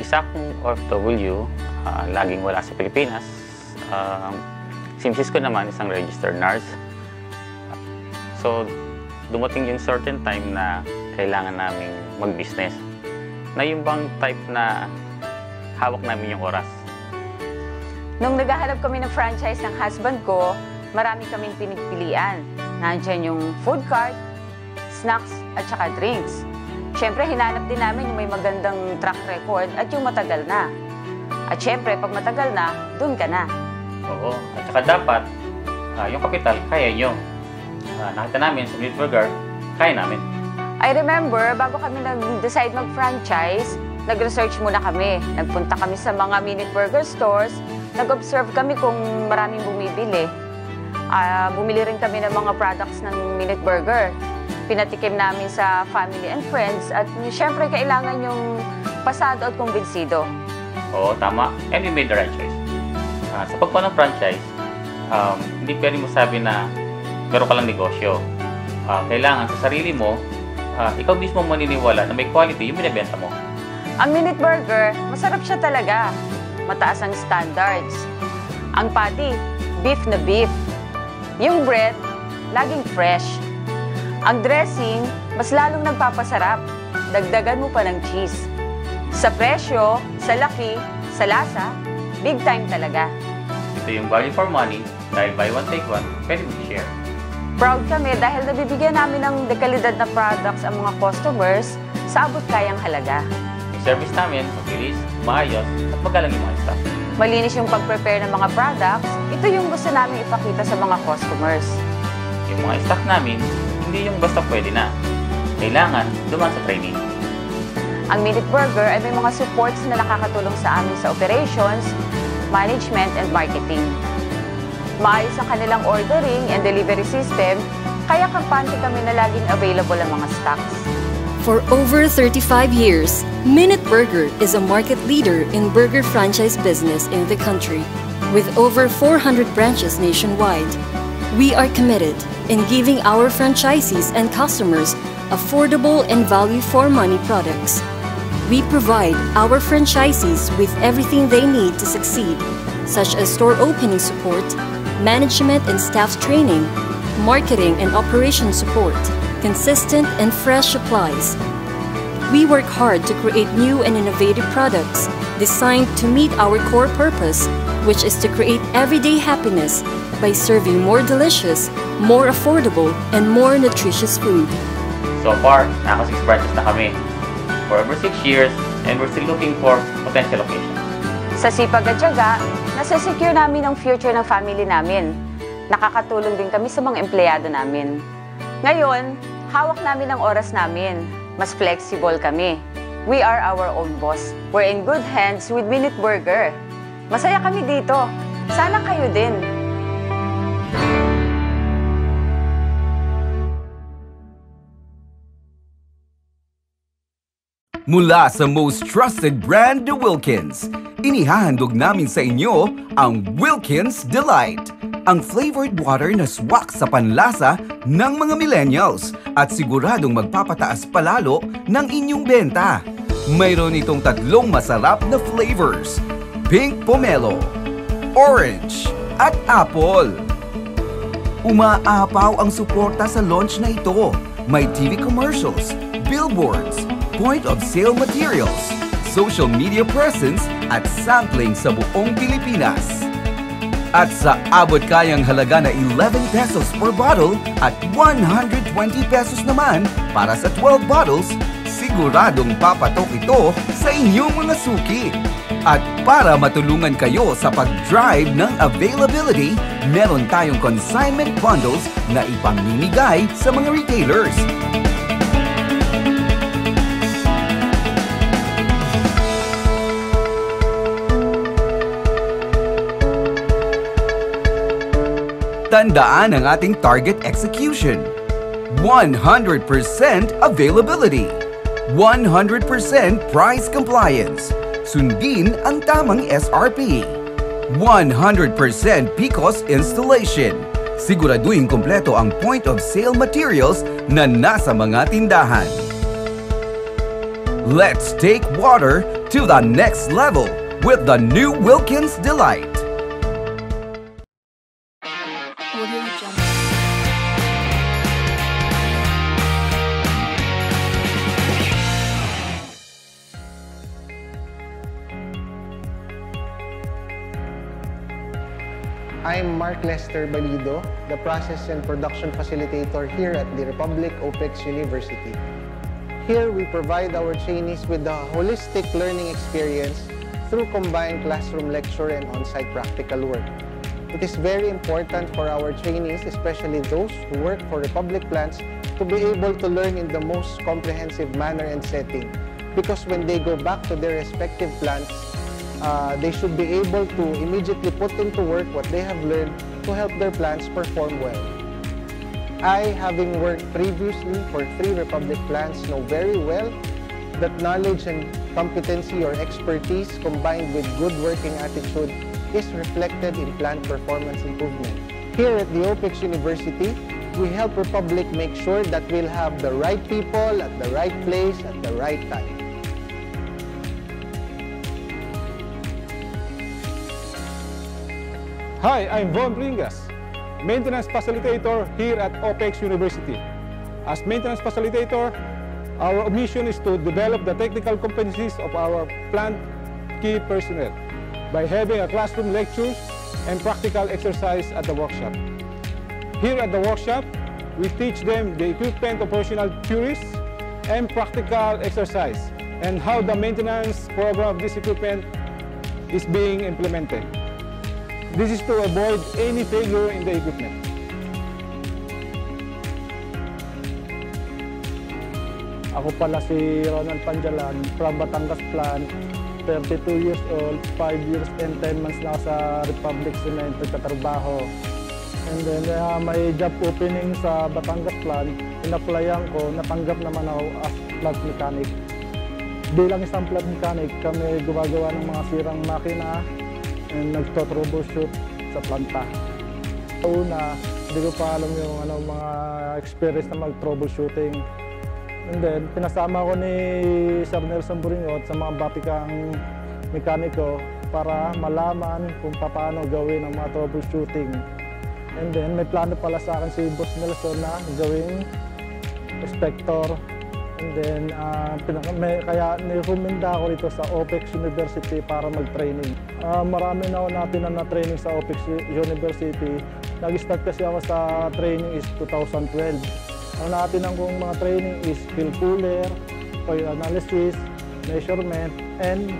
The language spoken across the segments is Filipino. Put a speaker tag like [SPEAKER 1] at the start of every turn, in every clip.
[SPEAKER 1] isa akong OFW, laging wala sa Pilipinas. Si Mrs. ko naman isang registered nurse. So, dumating yung certain time na kailangan naming mag-business. Na yung bang type na hawak namin yung oras.
[SPEAKER 2] Nung naghahanap kami ng franchise ng husband ko, marami kaming pinipilian. Nandiyan yung food cart, snacks, at saka drinks. Siyempre, hinanap din namin yung may magandang track record at yung matagal na. At siyempre, pag matagal na, dun ka na.
[SPEAKER 1] Oo. At saka dapat, yung kapital, kaya nyo. Nakita namin sa Minute Burger, kaya namin.
[SPEAKER 2] I remember, bago kami nag-decide mag-franchise, nag-research muna kami. Nagpunta kami sa mga Minute Burger stores, nag-observe kami kung maraming bumibili. Bumili rin kami ng mga products ng Minute Burger. Pinatikim namin sa family and friends at siyempre kailangan yung pasado at kumbinsido.
[SPEAKER 1] Oo, tama. And we made the right choice. Sa pagkuha ng franchise, hindi pwede mo sabi na meron ka lang negosyo. Kailangan sa sarili mo, ikaw mismo maniniwala na may quality yung binibenta mo.
[SPEAKER 2] Ang Minute Burger, masarap siya talaga. Mataas ang standards. Ang patty, beef na beef. Yung bread, laging fresh. Ang dressing, mas lalong nagpapasarap. Dagdagan mo pa ng cheese. Sa presyo, sa laki, sa lasa, big time talaga.
[SPEAKER 1] Ito yung value for money, dahil buy one, take one, pwede mo share.
[SPEAKER 2] Proud kami dahil nabibigyan namin ng dekalidad na products ang mga customers sa abot kayang halaga.
[SPEAKER 1] Yung service namin, mabilis, maayos, at magalang yung mga staff.
[SPEAKER 2] Malinis yung pag-prepare ng mga products, ito yung gusto namin ipakita sa mga customers.
[SPEAKER 1] Yung mga staff namin, hindi yung basta pwede na. Kailangan dumaan sa training.
[SPEAKER 2] Ang Minute Burger ay may mga supports na nakakatulong sa amin sa operations, management, and marketing. Maayos ang kanilang ordering and delivery system, kaya kampante kami na laging available ang mga stocks.
[SPEAKER 3] For over 35 years, Minute Burger is a market leader in burger franchise business in the country. With over 400 branches nationwide, we are committed in giving our franchisees and customers affordable and value-for-money products. We provide our franchisees with everything they need to succeed, such as store opening support, management and staff training, marketing and operation support, consistent and fresh supplies. We work hard to create new and innovative products designed to meet our core purpose, which is to create everyday happiness by serving more delicious, more affordable, and more nutritious food.
[SPEAKER 1] So far, naka 6 branches na kami. For over 6 years, and we're still looking for potential locations.
[SPEAKER 2] Sa sipag at tiyaga, nasa-secure namin ang future ng family namin. Nakakatulong din kami sa mga empleyado namin. Ngayon, hawak namin ang oras namin. Mas flexible kami. We are our own boss. We're in good hands with Minute Burger. Masaya kami dito. Sana kayo din.
[SPEAKER 4] Mula sa most trusted brand, The Wilkins, inihahandog namin sa inyo ang Wilkins Delight, ang flavored water na swak sa panlasa ng mga millennials at siguradong magpapataas palalo ng inyong benta. Mayroon itong 3 masarap na flavors: pink pomelo, orange, at apple. Umaapaw ang suporta sa launch na ito. May TV commercials, billboards, point-of-sale materials, social media presence at sampling sa buong Pilipinas. At sa abot-kayang halaga na 11 pesos per bottle at 120 pesos naman para sa 12 bottles, siguradong papatok ito sa inyong mga suki. At para matulungan kayo sa pag-drive ng availability, meron tayong consignment bundles na ipamimigay sa mga retailers. Tandaan ang ating target execution. 100% availability. 100% price compliance. Sundin ang tamang SRP. 100% PCOS installation. Siguraduhin kompleto ang point of sale materials na nasa mga tindahan. Let's take water to the next level with the new Wilkins Delight.
[SPEAKER 5] I'm Mark Lester Balido, the Process and Production Facilitator here at the Republic OPEX University. Here, we provide our trainees with a holistic learning experience through combined classroom lecture and on-site practical work. It is very important for our trainees, especially those who work for Republic plants, to be able to learn in the most comprehensive manner and setting. Because when they go back to their respective plants, they should be able to immediately put into work what they have learned to help their plants perform well. I, having worked previously for 3 Republic plants, know very well that knowledge and competency or expertise combined with good working attitude is reflected in plant performance improvement. Here at the OPEX University, we help Republic make sure that we'll have the right people at the right place at the right time.
[SPEAKER 6] Hi, I'm Von Bringas, Maintenance Facilitator here at OPEX University. As Maintenance Facilitator, our mission is to develop the technical competencies of our plant key personnel by having a classroom lectures and practical exercise at the workshop. Here at the workshop, we teach them the equipment operational theories and practical exercise and how the maintenance program of this equipment is being implemented. This is to avoid any failure in the equipment. Ako pala si Ronald Panjalan from Batangas Plant, 32 years old, 5 years and 10 months na sa Republic Cement nagtatrabaho. And then may job opening sa Batangas Plant, in-applyan ko, natanggap naman ako as plant mechanic. Bilang isang plant mechanic, kami gumagawa ng mga sirang makina and nagto-troubleshoot sa planta. Una, hindi ko pa alam yung mga experience na mag-troubleshooting. And then, pinasama ko ni Sir Nelson Buringot sa mga batikang mekaniko para malaman kung paano gawin ang mga troubleshooting. And then, may plano pala sa akin si Boss Nelson na gawing inspector. And then, kaya nirekomenda ako dito sa OPEX University para mag-training. Marami na ako natin na training sa OPEX University. Nag-start kasi ako sa training is 2012. Ang natin kong mga training is fill cooler, oil analysis, measurement, and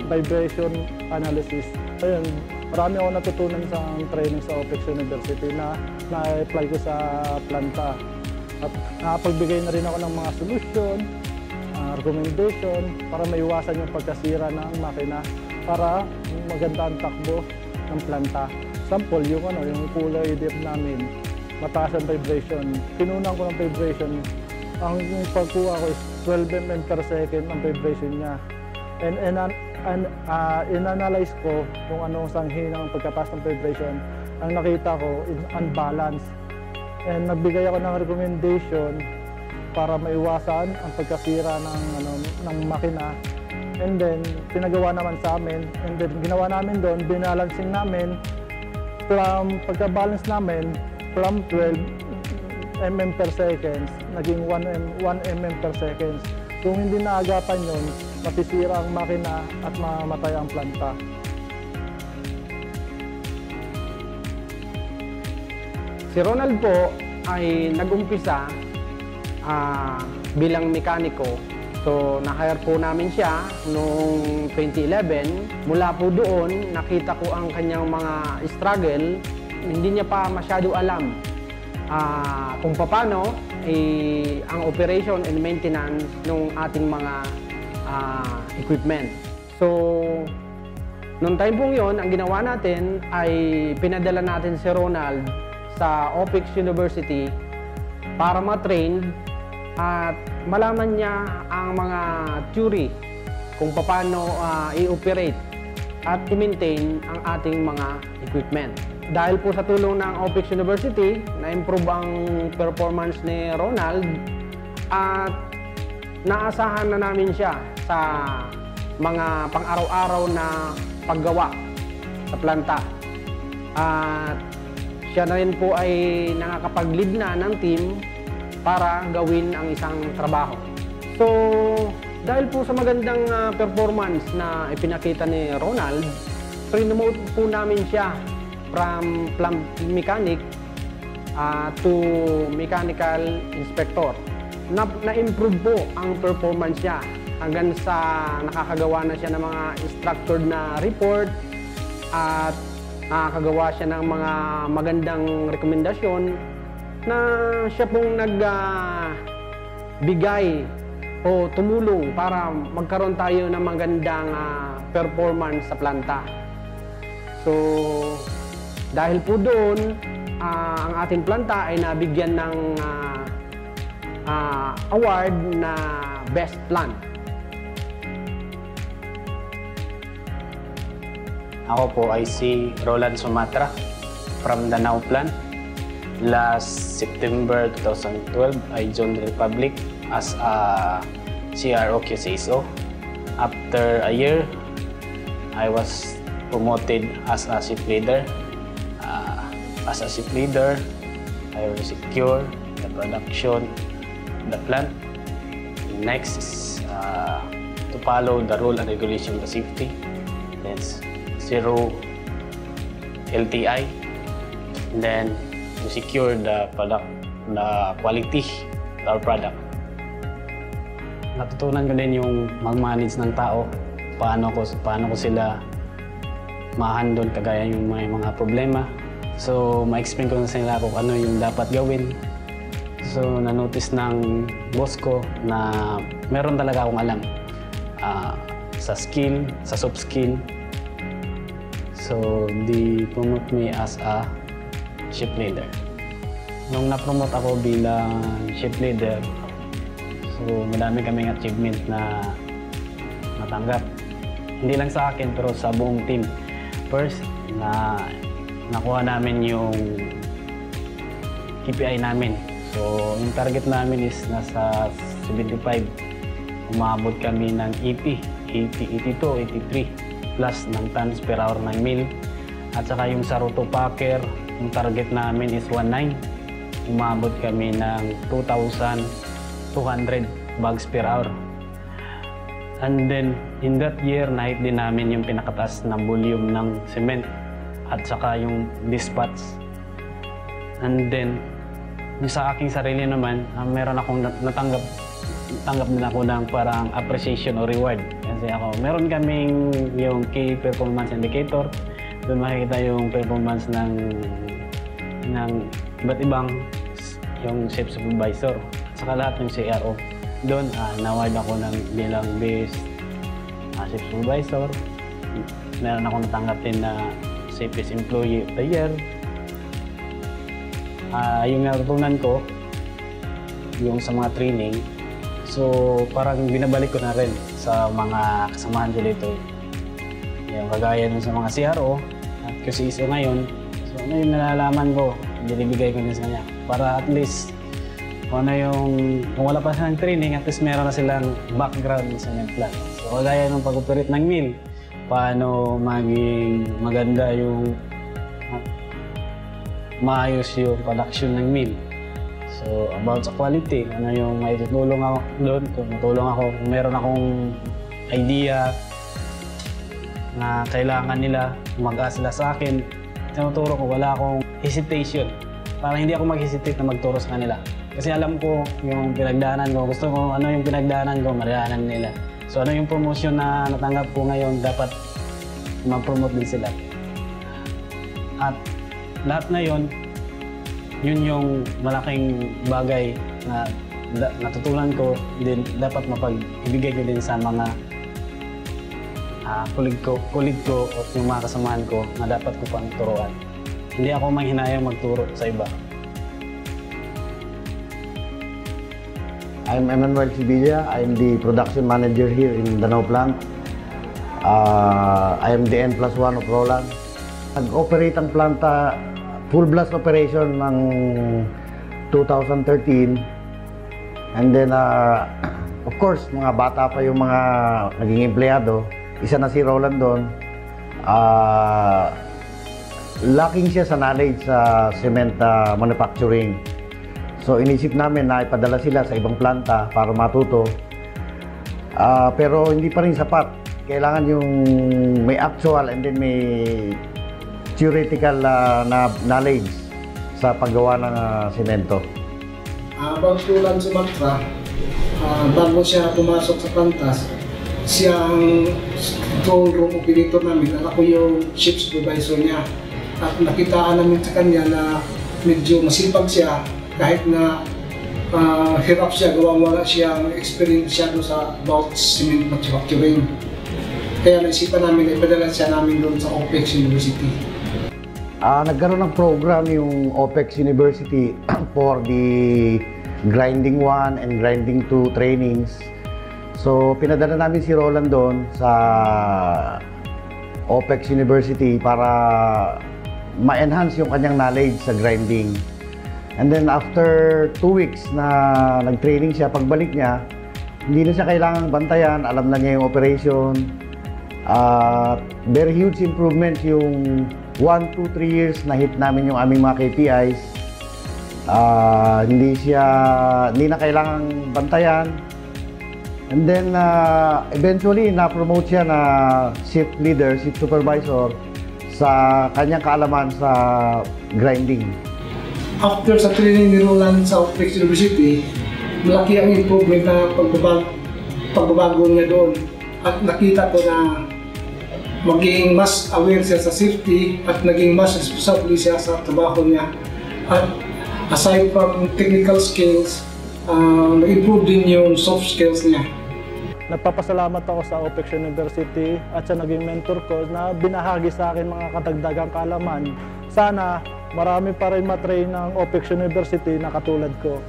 [SPEAKER 6] vibration analysis. Ayun, marami ako natutunan sa training sa OPEX University na na-apply ko sa planta. At nakapagbigay na rin ako ng mga solution, recommendation para maiwasan yung pagkasira ng makina para maganda ang takbo ng planta. Sample, yung cooler EDF namin, mataas ang vibration. Pinunan ko ng vibration. Ang pagkuha ko is 12 mm per second ang vibration niya. And in-analyze ko kung anong sanghi ng pagkataas ng vibration. Ang nakita ko is unbalanced. And nagbigay ako ng recommendation para maiwasan ang pagkasira ng makina. And then, pinagawa naman sa amin. And then, ginawa namin doon, binalancing namin from pagka-balance namin from 12 mm per seconds, naging 1 mm per seconds. Kung hindi naagapan yun, matisira ang makina at mamamatay ang planta.
[SPEAKER 7] Si Ronald po ay nag-umpisa bilang mekaniko. So, na-hire po namin siya noong 2011. Mula po doon, nakita ko ang kanyang mga struggle. Hindi niya pa masyado alam kung paano ang operation and maintenance ng ating mga equipment. So, noong time pong yun, ang ginawa natin ay pinadala natin si Ronald sa OPEX University para ma-train at malaman niya ang mga theory kung paano i-operate at i-maintain ang ating mga equipment. Dahil po sa tulong ng OPEX University, na-improve ang performance ni Ronald at naasahan na namin siya sa mga pang-araw-araw na paggawa sa planta. At siya na rin po ay nakakapag-lead na ng team para gawin ang isang trabaho. So, dahil po sa magandang performance na ipinakita ni Ronald, promote po namin siya from plant mechanic to mechanical inspector. Na-improve po ang performance niya hanggang sa nakakagawa na siya ng mga structured na report at nakakagawa siya ng mga magandang rekomendasyon na siya pong nagbigay o tumulong para magkaroon tayo ng magandang performance sa planta. So, dahil po doon, ang ating planta ay nabigyan ng award na Best Plant.
[SPEAKER 8] Ako po ay si Roland Sumatra from Danao Plant. Last September 2012, I joined the Republic as a CRO QCSO. After a year, I was promoted as a ship leader. As a ship leader, I will secure the production of the plant. Next is to follow the rule and regulation of the safety. That's 0 LTI. And then to secure the product, the quality of our product. Natutunan ko din yung mag-manage ng tao, paano ko sila ma-handle kagaya yung may mga problema. So, ma-explain ko na sila kung ano yung dapat gawin. So, na-notice ng boss ko na meron talaga akong alam sa skill, sa soft skill. So, they promote me as a ship leader. Nung na-promote ako bilang ship leader, so madami kaming achievement na natanggap. Hindi lang sa akin, pero sa buong team. First, nakuha namin yung KPI namin. So, yung target namin is nasa 75. Umabot kami ng 82, 83 plus ng tons per hour ng mill. At saka yung sa rotopacker, yung target namin is 19. Umabot kami ng 2,200 bags per hour. And then, in that year, na-hit din namin yung pinakataas na volume ng cement at saka yung dispatch. And then, yung sa aking sarili naman, meron akong natanggap din ako ng parang appreciation o reward. Kasi ako, meron kaming yung key performance indicator. Doon makikita yung performance ng iba't ibang yung ship supervisor. At saka lahat ng CRO. Doon, na-award ako ng bilang best ship supervisor. Meron akong natanggap din na safest employee of the year. Yung natutunan ko, yung sa mga training, so parang binabalik ko na rin sa mga kasamahan ko dito. Yung kagaya nun sa mga CRO at QCSO ngayon, so ano yung nalalaman ko, binibigay ko din sa kanya. Para at least, kung wala pa silang training, at least meron na silang background sa cement plant. So kagaya ng pag-operate ng mill, paano maging maganda yung maayos yung production ng mill. So, about sa quality, ano yung may tutulong ako doon, tumutulong ako. Kung meron akong idea na kailangan nila, mag-ask sila sa akin, tinuturo ko, wala akong hesitation. Para hindi ako mag-hesitate na magturo sa kanila. Kasi alam ko yung pinagdaanan ko, gusto ko ano yung pinagdaanan ko, maraanan nila. So, ano yung promotion na natanggap ko ngayon, dapat mag-promote din sila. At lahat na yun yung malaking bagay na natutunan ko din, dapat mapag-ibigay ko din sa mga kulig ko o yung mga kasamahan ko na dapat ko pang turuan. Hindi ako manghinayang magturo sa iba.
[SPEAKER 9] I'm Emmanuel Sibilla. I'm the production manager here in Danao Plant. I am the N+1 of Roland. Nag-operate ang planta, full blast operation ng 2013. And then, Of course, mga bata pa yung mga naging empleyado. Isa na si Roland doon. Lacking siya sa knowledge sa cement manufacturing. So inisip namin na ipadala sila sa ibang planta para matuto. Pero hindi pa rin sapat. Kailangan yung may actual and then may theoretical na knowledge sa paggawa ng semento.
[SPEAKER 10] Habang tulan si Matra, bago siya pumasok sa plantas, siya ang control room operator namin. Ako yung ship supervisor niya. At nakitaan namin sa kanya na medyo masipag siya kahit na hirap siya, gawang wala siyang experience siya doon sa about cement manufacturing. Kaya naisipan namin na ipadala siya namin doon sa OPEX University.
[SPEAKER 9] Nagkaroon ng program yung OPEX University for the Grinding 1 and Grinding 2 trainings. So pinadala namin si Roland doon sa OPEX University para ma-enhance yung kanyang knowledge sa grinding. And then after 2 weeks na nag-training siya, pagbalik niya, hindi na siya kailangang bantayan, alam na niya yung operation. Very huge improvement yung 1, 2, 3 years na hit namin yung aming mga KPIs. Hindi na kailangang bantayan. And then eventually na-promote siya na shift leader, shift supervisor sa kanyang kaalaman sa grinding.
[SPEAKER 10] After sa training ni Roland sa OPEX University, malaki ang improvement na pagbabago niya doon. At nakita ko na maging mas aware siya sa safety at naging mas responsable siya sa trabaho niya. At aside from technical skills, na-improve din yung soft skills niya.
[SPEAKER 6] Nagpapasalamat ako sa OPEX University at sa naging mentor ko na binahagi sa akin mga katagdagang kaalaman. Sana marami pa rin matrain ng OPEX University na katulad ko.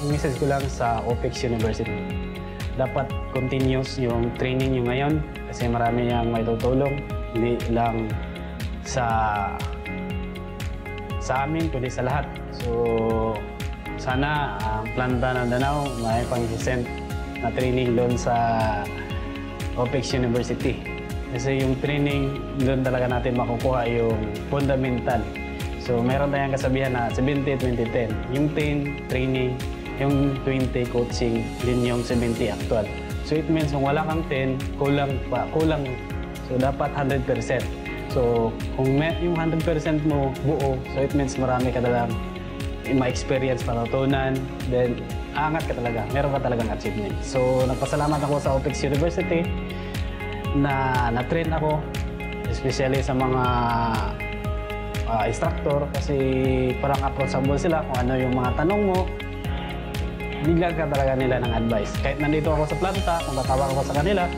[SPEAKER 8] Ang message ko lang sa OPEX University, dapat continuous yung training nyo ngayon kasi marami niyang may tutulong, hindi lang sa amin, kundi sa lahat. So sana ang planta ng Danao may pang-send na training doon sa OPEX University. Kasi yung training, doon talaga natin makukuha yung fundamental. So meron tayong kasabihan na 70-20-10. Yung 10, training, yung 20, coaching, din yung 70, actual. So it means kung wala kang 10, kulang. So dapat 100%. So kung yung 100% mo buo, so it means marami ka talagang ma-experience, matutunan, then aangat ka talaga, meron ka talagang achievement. So nagpasalamat ako sa OPEX University na na-train ako, especially sa mga instructor kasi parang approachable sila kung ano yung mga tanong mo, bigyan ka talaga nila ng advice. Kahit nandito ako sa planta, kung tatawag ako sa kanila,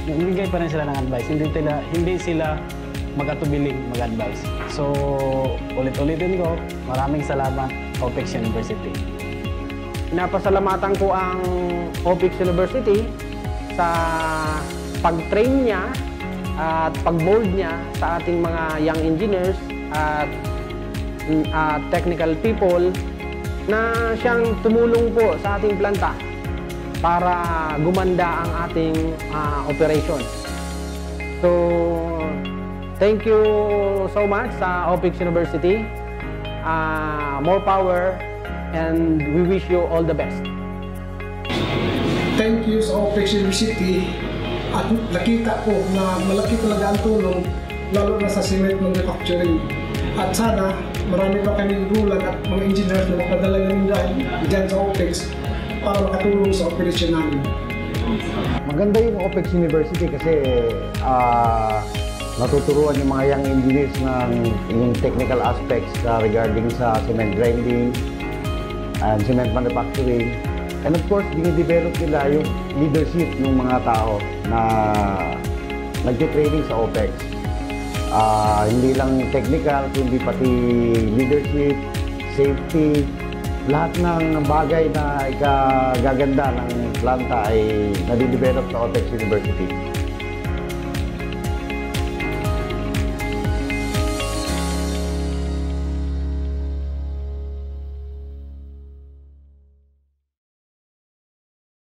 [SPEAKER 8] bigay pa rin sila ng advice. Hindi sila mag-atubiling mag-advise. So ulit-ulitin ko, maraming salamat OPEX University.
[SPEAKER 7] Pinapasalamatan ko ang OPEX University sa pag-train niya at pag-mold niya sa ating mga young engineers at technical people na siyang tumulong po sa ating planta para gumanda ang ating operations. So, thank you so much sa OPEX University. More power and we wish you all the best.
[SPEAKER 10] Thank you sa OPEX University at nakita ko na malaki talaga ang tulong lalo na sa cement manufacturing. At sana marami pa kaming rulan at mga engineers na mapadala namin dyan sa OPEX para makatulong sa operasyon namin.
[SPEAKER 9] Maganda yung OPEX University kasi natuturuan yung mga young engineers ng yung technical aspects regarding sa cement grinding and cement manufacturing. And of course, dinidevelop nila yung leadership ng mga tao na nagtitraining sa OPEX. Hindi lang technical, kundi pati leadership, safety, lahat ng bagay na ikagaganda ng planta ay nadidevelop sa OPEX University.